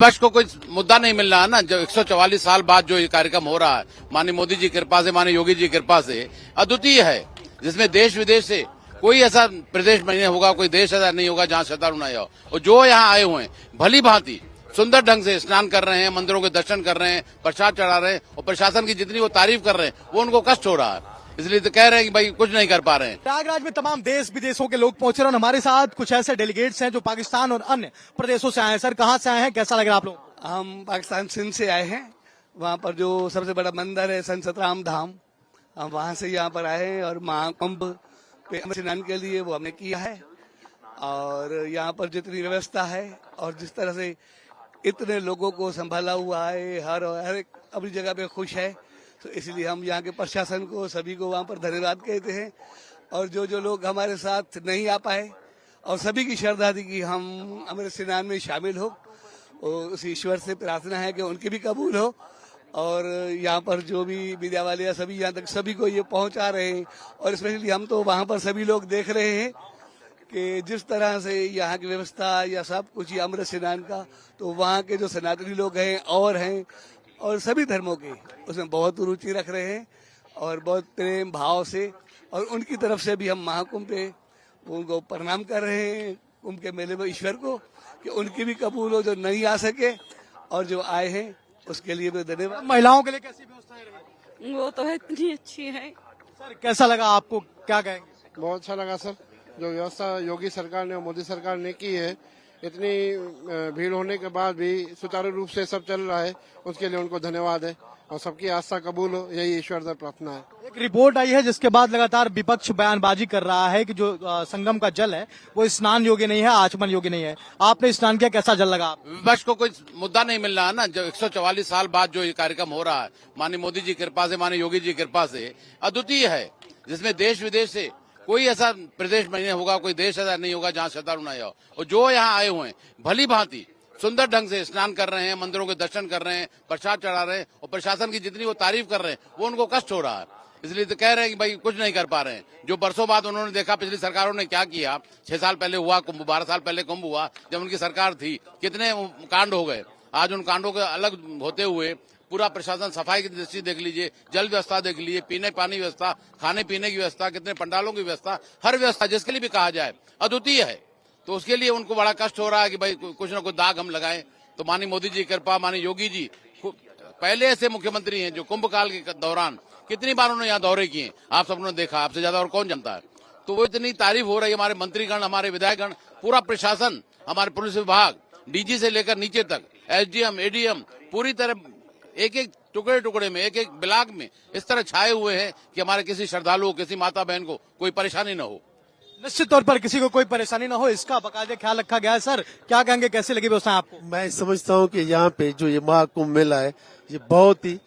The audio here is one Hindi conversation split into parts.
विपक्ष को कोई मुद्दा नहीं मिल रहा है ना। जो 144 साल बाद जो ये कार्यक्रम हो रहा है, माननीय मोदी जी की कृपा से, माननीय योगी जी की कृपा से अद्वितीय है, जिसमें देश विदेश से कोई ऐसा प्रदेश में नहीं होगा, कोई देश ऐसा नहीं होगा जहां श्रद्धालु नहीं हो। और जो यहाँ आए हुए हैं भली भांति सुंदर ढंग से स्नान कर रहे हैं, मंदिरों के दर्शन कर रहे हैं, प्रसाद चढ़ा रहे हैं, और प्रशासन की जितनी वो तारीफ कर रहे हैं वो उनको कष्ट हो रहा है, इसलिए तो कह रहे हैं कि भाई कुछ नहीं कर पा रहे हैं। प्रयागराज में तमाम देश विदेशों के लोग पहुंच रहे हैं और हमारे साथ कुछ ऐसे डेलीगेट्स हैं जो पाकिस्तान और अन्य प्रदेशों से आए हैं। सर, कहाँ से आए हैं, कैसा लग रहा है आप लोग? हम पाकिस्तान सिंध से आए हैं। वहाँ पर जो सबसे बड़ा मंदिर है संत सतराम धाम, हम वहाँ से यहाँ पर आए हैं और महाकुंभ पे स्नान के लिए वो हमने किया है। और यहाँ पर जितनी व्यवस्था है और जिस तरह से इतने लोगों को संभाला हुआ है, हर एक अपनी जगह पे खुश है, तो इसलिए हम यहाँ के प्रशासन को सभी को वहाँ पर धन्यवाद कहते हैं। और जो लोग हमारे साथ नहीं आ पाए और सभी की श्रद्धा थी कि हम हमारे स्नान में शामिल हो, उस ईश्वर से प्रार्थना है कि उनकी भी कबूल हो। और यहाँ पर जो भी मीडिया वाले या सभी यहाँ तक सभी को ये पहुँचा रहे हैं, और स्पेशली हम तो वहाँ पर सभी लोग देख रहे हैं कि जिस तरह से यहाँ की व्यवस्था या सब कुछ ये अमृत स्नान का, तो वहाँ के जो सनातनी लोग हैं और सभी धर्मों के उसमें बहुत रुचि रख रहे हैं और बहुत प्रेम भाव से, और उनकी तरफ से भी हम महाकुंभ पे उनको प्रणाम कर रहे हैं, कुंभ के मेले में ईश्वर को, कि उनकी भी कबूल हो जो नहीं आ सके, और जो आए हैं उसके लिए भी धन्यवाद। महिलाओं के लिए कैसी व्यवस्थाएं रही? वो तो इतनी अच्छी है। सर, कैसा लगा आपको, क्या कहेंगे? बहुत अच्छा लगा सर। जो व्यवस्था योगी सरकार ने और मोदी सरकार ने की है, इतनी भीड़ होने के बाद भी सुचारू रूप से सब चल रहा है, उसके लिए उनको धन्यवाद है। और सबकी आस्था कबूल हो, यही ईश्वर से प्रार्थना है। एक रिपोर्ट आई है जिसके बाद लगातार विपक्ष बयानबाजी कर रहा है कि जो संगम का जल है वो स्नान योग्य नहीं है, आचमन योग्य नहीं है। आपने स्नान किया, कैसा जल लगा? विपक्ष को कोई मुद्दा नहीं मिल रहा है ना। जो 144 साल बाद जो ये कार्यक्रम हो रहा है, माननीय मोदी जी की कृपा से, माननीय योगी जी की कृपा से अद्वितीय है, जिसमें देश विदेश से कोई ऐसा प्रदेश में नहीं होगा, कोई देश ऐसा नहीं होगा जहां श्रद्धालु नहीं हो। और जो यहाँ आए हुए हैं भली भांति सुंदर ढंग से स्नान कर रहे हैं, मंदिरों के दर्शन कर रहे हैं, प्रसाद चढ़ा रहे हैं, और प्रशासन की जितनी वो तारीफ कर रहे हैं वो उनको कष्ट हो रहा है, इसलिए तो कह रहे हैं कि भाई कुछ नहीं कर पा रहे हैं। जो बरसों बाद उन्होंने देखा पिछली सरकारों ने क्या किया, 6 साल पहले हुआ कुंभ, 12 साल पहले कुंभ हुआ जब उनकी सरकार थी, कितने कांड हो गए। आज उन कांडों के अलग होते हुए पूरा प्रशासन, सफाई की दृष्टि देख लीजिए, जल व्यवस्था देख लीजिए, पीने पानी व्यवस्था, खाने पीने की व्यवस्था, कितने पंडालों की व्यवस्था, हर व्यवस्था जिसके लिए भी कहा जाए अद्वितीय है। तो उसके लिए उनको बड़ा कष्ट हो रहा है कि भाई कुछ न कुछ दाग हम लगाएं। तो माननीय मोदी जी की कृपा, माननीय योगी जी पहले ऐसे मुख्यमंत्री हैं जो कुंभ काल के दौरान कितनी बार उन्होंने यहाँ दौरे किए, आप सबने देखा, आपसे ज्यादा और कौन जानता है। तो वो इतनी तारीफ हो रही है, हमारे मंत्रीगण, हमारे विधायकगण, पूरा प्रशासन, हमारे पुलिस विभाग, डीजी से लेकर नीचे तक, एसडीएम, एडीएम, पूरी तरह एक एक टुकड़े में, एक एक ब्लॉक में इस तरह छाए हुए हैं कि हमारे किसी श्रद्धालु, किसी माता बहन को कोई परेशानी न हो। निश्चित तौर पर किसी को कोई परेशानी ना हो, इसका बाकायदे ख्याल रखा गया है। सर, क्या कहेंगे, कैसी लगी व्यवस्था आपको? मैं समझता हूँ कि यहाँ पे जो ये महाकुंभ मेला है, ये बहुत ही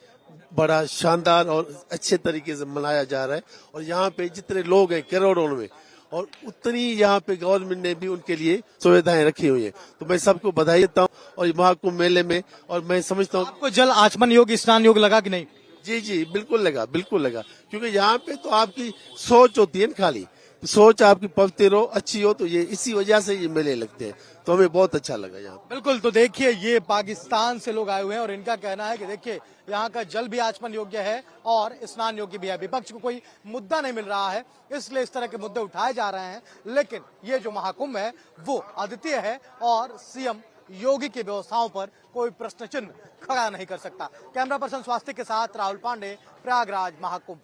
बड़ा शानदार और अच्छे तरीके से मनाया जा रहा है। और यहाँ पे जितने लोग हैं करोड़ों में, और उतनी यहाँ पे गवर्नमेंट ने भी उनके लिए सुविधाएं रखी हुई है, तो मैं सबको बधाई देता हूँ। और ये महाकुंभ मेले में, और मैं समझता हूँ आपको जल आचमन योग्य, स्नान योग्य लगा कि नहीं? जी बिल्कुल लगा, बिल्कुल लगा, क्योंकि यहाँ पे तो आपकी सोच होती है ना, खाली सोच आपकी पवित्र हो, अच्छी हो, तो ये इसी वजह से ये मेले लगते हैं, तो हमें बहुत अच्छा लगा यहाँ। बिल्कुल, तो देखिए ये पाकिस्तान से लोग आए हुए हैं और इनका कहना है कि देखिए यहाँ का जल भी आचमन योग्य है और स्नान योग्य भी है। विपक्ष को कोई मुद्दा नहीं मिल रहा है, इसलिए इस तरह के मुद्दे उठाए जा रहे हैं, लेकिन ये जो महाकुंभ है वो अद्वितीय है और सीएम योगी की व्यवस्थाओं पर कोई प्रश्न चिन्ह खड़ा नहीं कर सकता। कैमरा पर्सन स्वास्थ्य के साथ राहुल पांडे, प्रयागराज महाकुंभ।